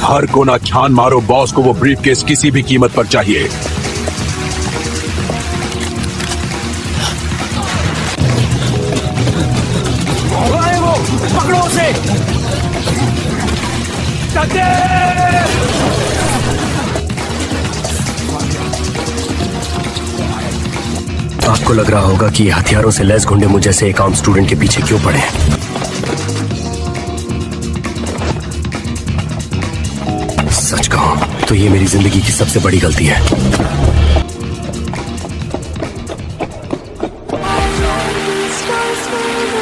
हर कोना छान मारो, बॉस को वो ब्रीफकेस किसी भी कीमत पर चाहिए। वो पकड़ो उसे। आपको लग रहा होगा कि ये हथियारों से लैस गुंडे मुझ जैसे एक आम स्टूडेंट के पीछे क्यों पड़े हैं। सच कहूं तो ये मेरी जिंदगी की सबसे बड़ी गलती है।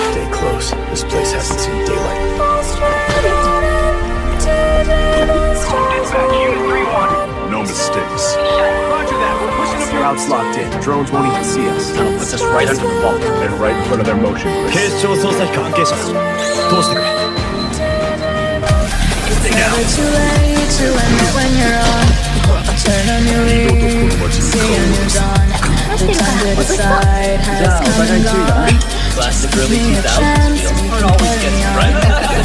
Stay close. This place hasn't seen daylight. No mistakes. Roger that. We're pushing up. Routes locked in. Drones won't even see us. That'll put us right under the vault. And right in front of their motion. 警視庁捜査機関係者通してくれ。Never too late to admit when you're on. Turn on your lead, see a new dawn. The time to decide has come and gone. Classic early Give me a 2000s chance, feel. you Aren't always can gets carry it right. on.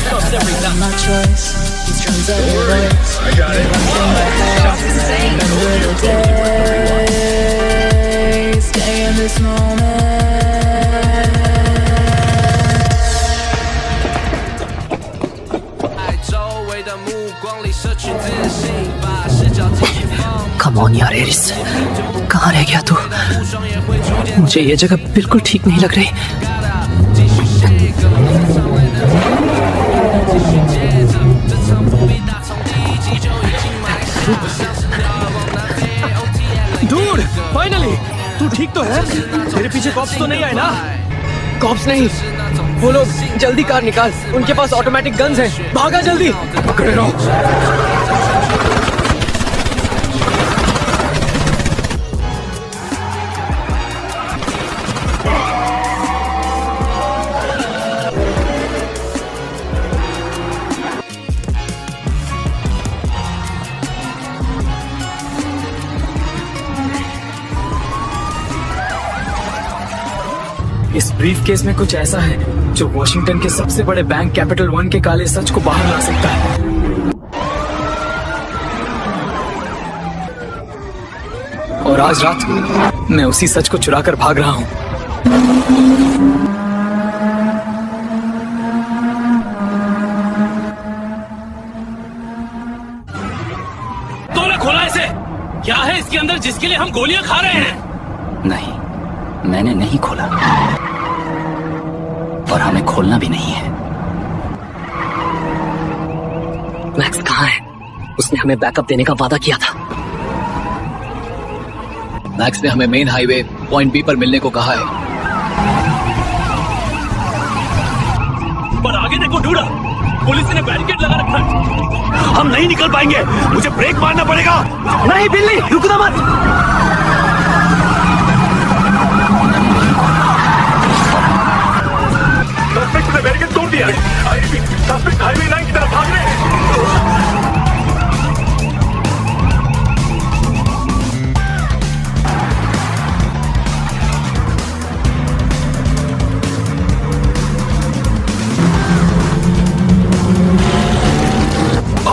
Comes every time. My choice, the strings of your voice. I got it. Running my head, remember the day. Stay in this moment. Come on यार Eris, कहाँ रह गया तू? मुझे ये जगह बिल्कुल ठीक नहीं लग रही। Dude, finally! तू ठीक तो है? तेरे पीछे कॉप्स तो नहीं आए ना? कॉप्स नहीं, वो लोग जल्दी कार निकाल, उनके पास ऑटोमेटिक गन्स हैं। भागा जल्दी। पकड़े रहो। इस ब्रीफ केस में कुछ ऐसा है जो वॉशिंगटन के सबसे बड़े बैंक कैपिटल वन के काले सच को बाहर ला सकता है। और आज रात मैं उसी सच को चुरा कर भाग रहा हूं। तूने खोला इसे? क्या है इसके अंदर जिसके लिए हम गोलियां खा रहे हैं? नहीं, मैंने नहीं खोला और हमें खोलना भी नहीं है। मैक्स कहाँ है? उसने हमें बैकअप देने का वादा किया था। मैक्स ने हमें मेन हाईवे पॉइंट बी पर मिलने को कहा है। पर आगे देखो ढूंढा, पुलिस ने बैरिकेड लगा रखा है। हम नहीं निकल पाएंगे, मुझे ब्रेक मारना पड़ेगा। नहीं बिल्ली, रुकना मत। सस्पेक्ट ने बैरिकेड तोड़ दिया है। सस्पेक्ट हाईवे 9 की तरफ भाग रहे हैं।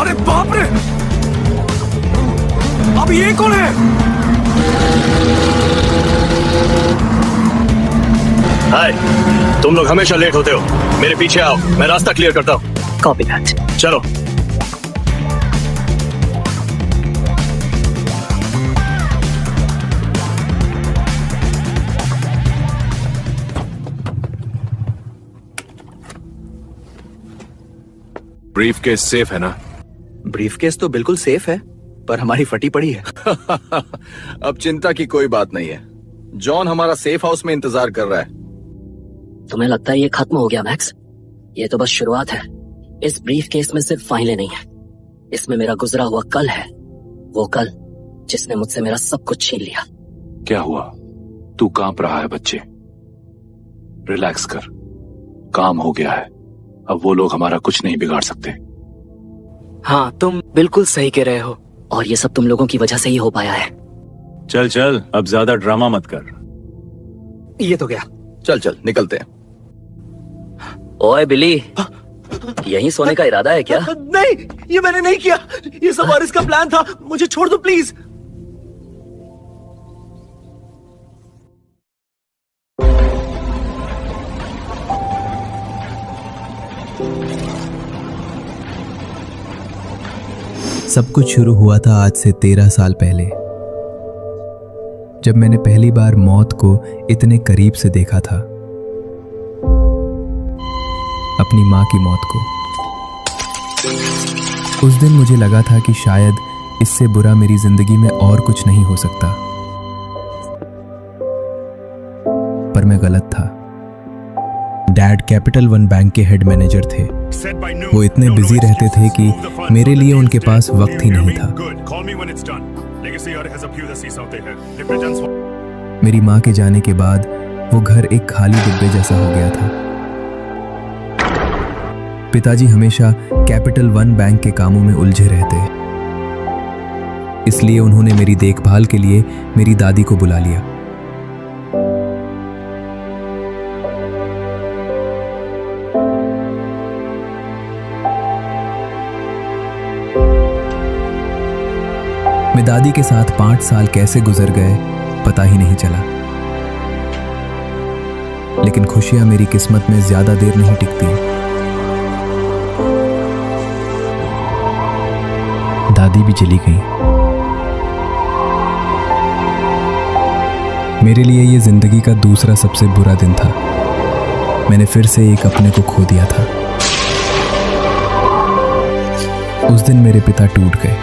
अरे बाप रे! अब ये कौन है? हाय, तुम लोग हमेशा लेट होते हो। मेरे पीछे आओ, मैं रास्ता क्लियर करता हूँ। Copy that. चलो। ब्रीफकेस सेफ है ना? ब्रीफकेस तो बिल्कुल सेफ है, पर हमारी फटी पड़ी है। अब चिंता की कोई बात नहीं है। जॉन हमारा सेफ हाउस में इंतजार कर रहा है। तुम्हें लगता है ये खत्म हो गया मैक्स? ये तो बस शुरुआत है। इस ब्रीफ केस में सिर्फ फाइलें नहीं है, इसमें मेरा गुजरा हुआ कल है। वो कल जिसने मुझसे मेरा सब कुछ छीन लिया। क्या हुआ? तू कांप रहा है बच्चे। रिलैक्स कर, काम हो गया है। अब वो लोग हमारा कुछ नहीं बिगाड़ सकते। हाँ, तुम बिल्कुल सही कह रहे हो, और ये सब तुम लोगों की वजह से ही हो पाया है। चल चल, अब ज्यादा ड्रामा मत कर। ये तो गया। चल चल निकलते हैं। ओए बिली, यहीं सोने का इरादा है क्या? नहीं, ये मैंने नहीं किया। ये सब वारिस का प्लान था। मुझे छोड़ दो प्लीज। सब कुछ शुरू हुआ था आज से 13 साल पहले, जब मैंने पहली बार मौत को इतने करीब से देखा था, अपनी मां की मौत को। उस दिन मुझे लगा था कि शायद इससे बुरा मेरी जिंदगी में और कुछ नहीं हो सकता, पर मैं गलत था। डैड कैपिटल वन बैंक के हेड मैनेजर थे। वो इतने बिजी रहते थे कि मेरे लिए उनके पास वक्त ही नहीं था। मेरी मां के जाने के बाद वो घर एक खाली डिब्बे जैसा हो गया था। पिताजी हमेशा कैपिटल वन बैंक के कामों में उलझे रहते, इसलिए उन्होंने मेरी देखभाल के लिए मेरी दादी को बुला लिया। मैं दादी के साथ 5 साल कैसे गुजर गए पता ही नहीं चला, लेकिन खुशियां मेरी किस्मत में ज्यादा देर नहीं टिकती। दादी भी चली गई। मेरे लिए ये जिंदगी का दूसरा सबसे बुरा दिन था। मैंने फिर से एक अपने को खो दिया था। उस दिन मेरे पिता टूट गए।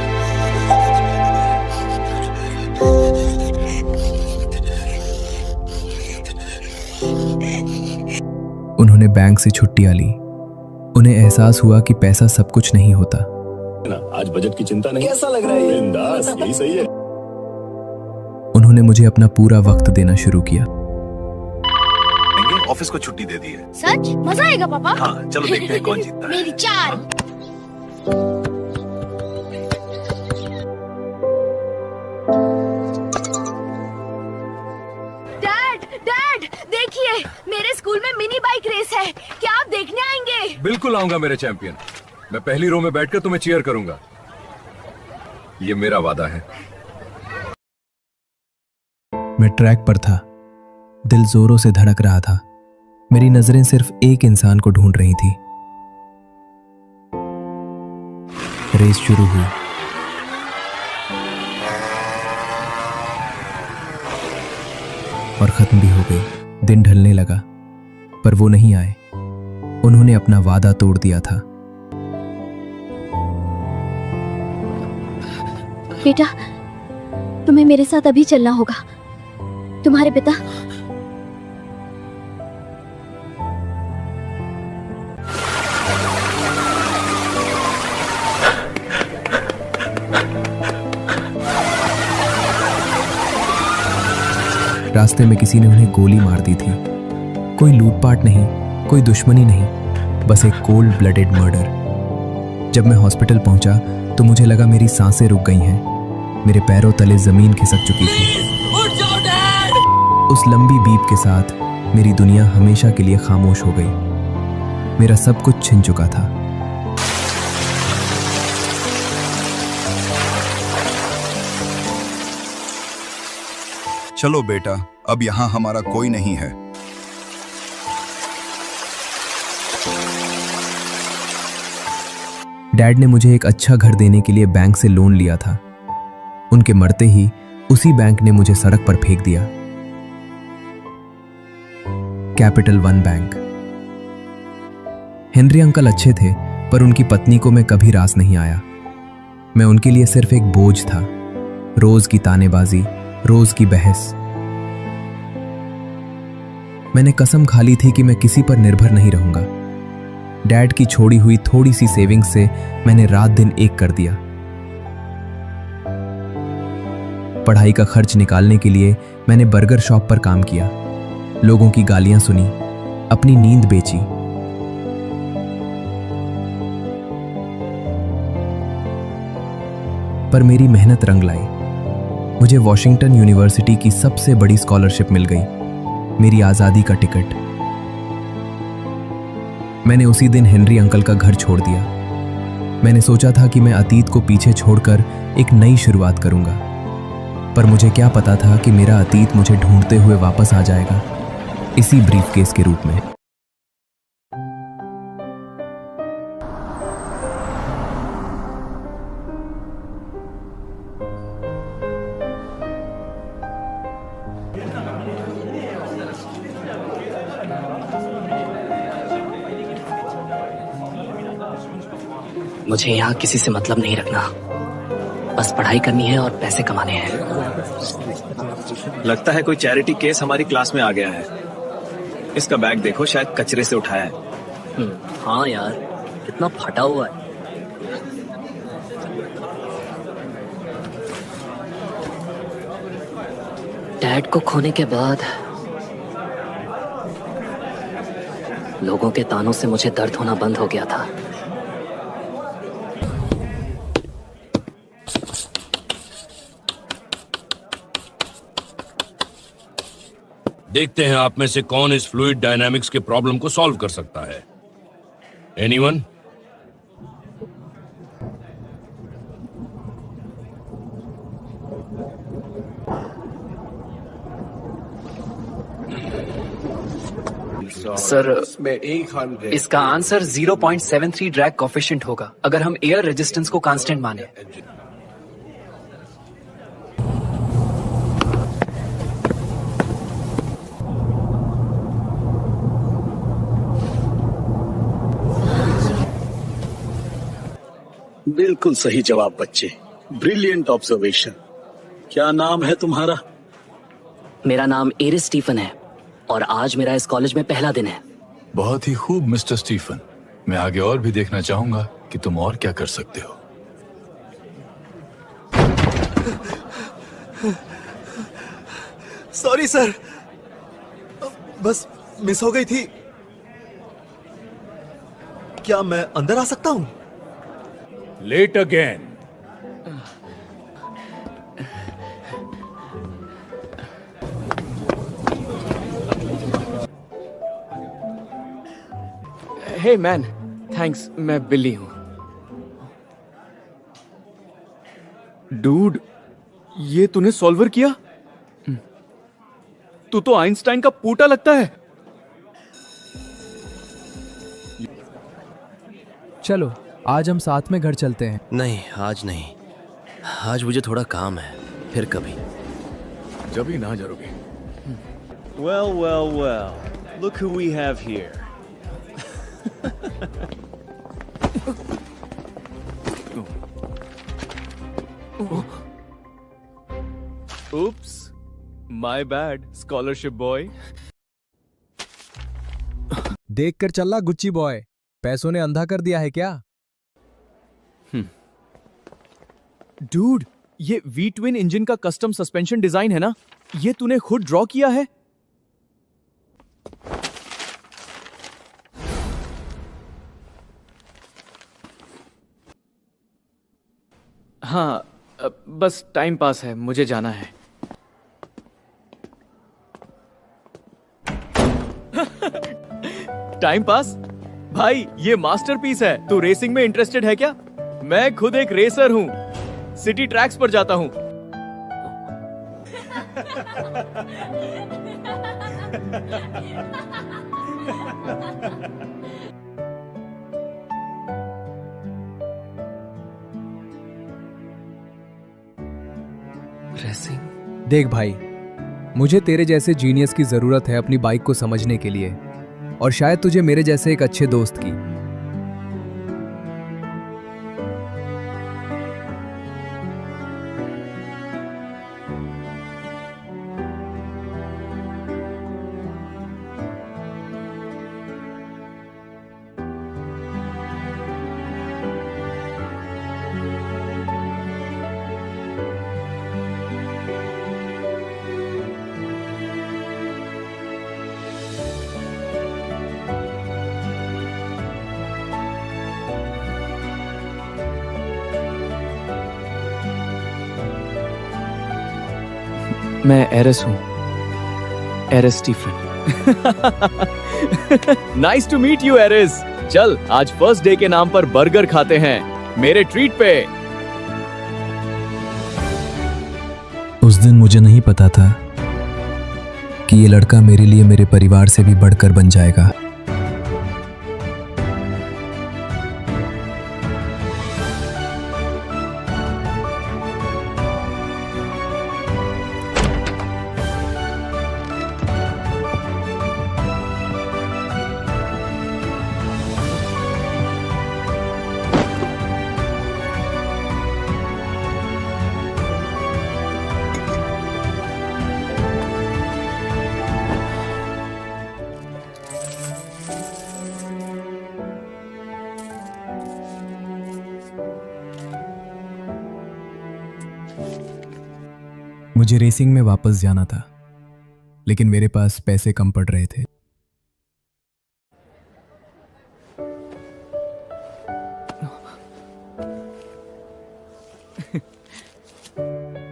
उन्होंने बैंक से छुट्टियां ली। उन्हें एहसास हुआ कि पैसा सब कुछ नहीं होता। आज बजट की चिंता नहीं। कैसा लग रहा है? बिंदास, यही सही है। उन्होंने मुझे अपना पूरा वक्त देना शुरू किया। ऑफिस को छुट्टी दे दी है। सच? मजा आएगा पापा। हाँ, चलो देखते हैं कौन जीतता है। मेरी 4। डैड, देखिए मेरे स्कूल में मिनी बाइक रेस है। क्या आप देखने आएंगे? बिल्कुल आऊंगा मेरे चैंपियन। मैं पहली रो में बैठकर तुम्हें चीयर करूंगा। ये मेरा वादा है। मैं ट्रैक पर था। दिल जोरों से धड़क रहा था। मेरी नजरें सिर्फ एक इंसान को ढूंढ रही थी। रेस शुरू हुई। और खत्म भी हो गई। दिन ढलने लगा, पर वो नहीं आए। उन्होंने अपना वादा तोड़ दिया था। बेटा, तुम्हें मेरे साथ अभी चलना होगा। तुम्हारे पिता रास्ते में किसी ने उन्हें गोली मार दी थी। कोई लूटपाट नहीं, कोई दुश्मनी नहीं, बस एक कोल्ड ब्लडेड मर्डर। जब मैं हॉस्पिटल पहुंचा तो मुझे लगा मेरी सांसें रुक गई हैं। मेरे पैरों तले जमीन खिसक चुकी थी। उस लंबी बीप के साथ मेरी दुनिया हमेशा के लिए खामोश हो गई। मेरा सब कुछ छिन चुका था। चलो बेटा, अब यहाँ हमारा कोई नहीं है। डैड ने मुझे एक अच्छा घर देने के लिए बैंक से लोन लिया था। उनके मरते ही उसी बैंक ने मुझे सड़क पर फेंक दिया। Capital one bank. Henry uncle अच्छे थे, पर उनकी पत्नी को मैं कभी रास नहीं आया। मैं उनके लिए सिर्फ एक बोझ था। रोज की तानेबाजी, रोज की बहस। मैंने कसम खा ली थी कि मैं किसी पर निर्भर नहीं रहूंगा। डैड की छोड़ी हुई थोड़ी सी सेविंग्स से मैंने रात दिन एक कर दिया। पढ़ाई का खर्च निकालने के लिए मैंने बर्गर शॉप पर काम किया। लोगों की गालियां सुनी, अपनी नींद बेची। पर मेरी मेहनत रंग लाई। मुझे वॉशिंगटन यूनिवर्सिटी की सबसे बड़ी स्कॉलरशिप मिल गई, मेरी आजादी का टिकट। मैंने उसी दिन हेनरी अंकल का घर छोड़ दिया। मैंने सोचा था कि मैं अतीत को पीछे छोड़कर एक नई शुरुआत करूंगा, पर मुझे क्या पता था कि मेरा अतीत मुझे ढूंढते हुए वापस आ जाएगा, इसी ब्रीफकेस के रूप में। मुझे यहाँ किसी से मतलब नहीं रखना, बस पढ़ाई करनी है और पैसे कमाने हैं। लगता है कोई चैरिटी केस हमारी क्लास में आ गया है। इसका बैग देखो, शायद कचरे से उठाया है। हाँ यार, कितना फटा हुआ है। डैड को खोने के बाद लोगों के तानों से मुझे दर्द होना बंद हो गया था। देखते हैं आप में से कौन इस फ्लूइड डायनामिक्स के प्रॉब्लम को सॉल्व कर सकता है। एनीवन? सर, इसका आंसर 0.73 ड्रैग कोफिशिएंट होगा अगर हम एयर रेजिस्टेंस को कांस्टेंट माने। बिल्कुल सही जवाब बच्चे, ब्रिलियंट ऑब्जर्वेशन। क्या नाम है तुम्हारा? मेरा नाम एरिस स्टीफन है और आज मेरा इस कॉलेज में पहला दिन है। बहुत ही खूब मिस्टर स्टीफन। मैं आगे और भी देखना चाहूंगा कि तुम और क्या कर सकते हो। सॉरी सर, बस मिस हो गई थी। क्या मैं अंदर आ सकता हूं? Late again. Hey man, thanks, मैं बिल्ली हूं। डूड, ये तूने सॉल्वर किया? तू तो आइंस्टाइन का पूटा लगता है। चलो आज हम साथ में घर चलते हैं। नहीं, आज नहीं। आज मुझे थोड़ा काम है, फिर कभी। जब ही ना जरोगे। Well, well, well. Look who we have here. Oops. My bad, scholarship boy. देख कर चलना गुच्ची बॉय, पैसों ने अंधा कर दिया है क्या? डूड, ये वी ट्विन इंजन का कस्टम सस्पेंशन डिजाइन है ना? ये तूने खुद ड्रॉ किया है? हाँ, बस टाइम पास है, मुझे जाना है। Time pass? भाई, ये मास्टरपीस है। तू रेसिंग में इंटरेस्टेड है क्या? मैं खुद एक रेसर हूं, सिटी ट्रैक्स पर जाता हूं। रेसिंग? देख भाई, मुझे तेरे जैसे जीनियस की जरूरत है अपनी बाइक को समझने के लिए, और शायद तुझे मेरे जैसे एक अच्छे दोस्त की। मैं एरिस हूं, Aris Stephen. Nice to meet you Aris. चल आज फर्स्ट डे के नाम पर बर्गर खाते हैं मेरे ट्रीट पे। उस दिन मुझे नहीं पता था कि ये लड़का मेरे लिए मेरे परिवार से भी बढ़कर बन जाएगा। मुझे रेसिंग में वापस जाना था, लेकिन मेरे पास पैसे कम पड़ रहे थे।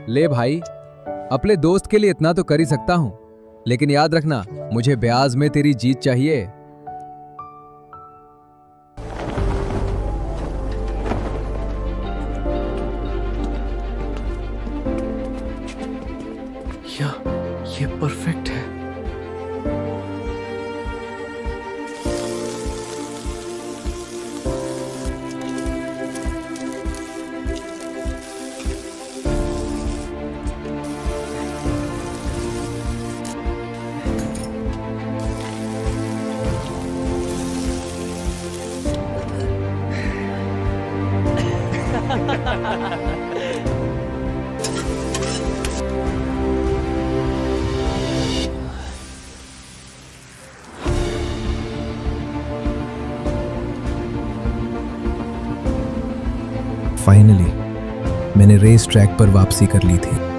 ले भाई, अपने दोस्त के लिए इतना तो कर ही सकता हूं, लेकिन याद रखना मुझे ब्याज में तेरी जीत चाहिए। ये परफेक्ट है। फाइनली मैंने रेस ट्रैक पर वापसी कर ली थी।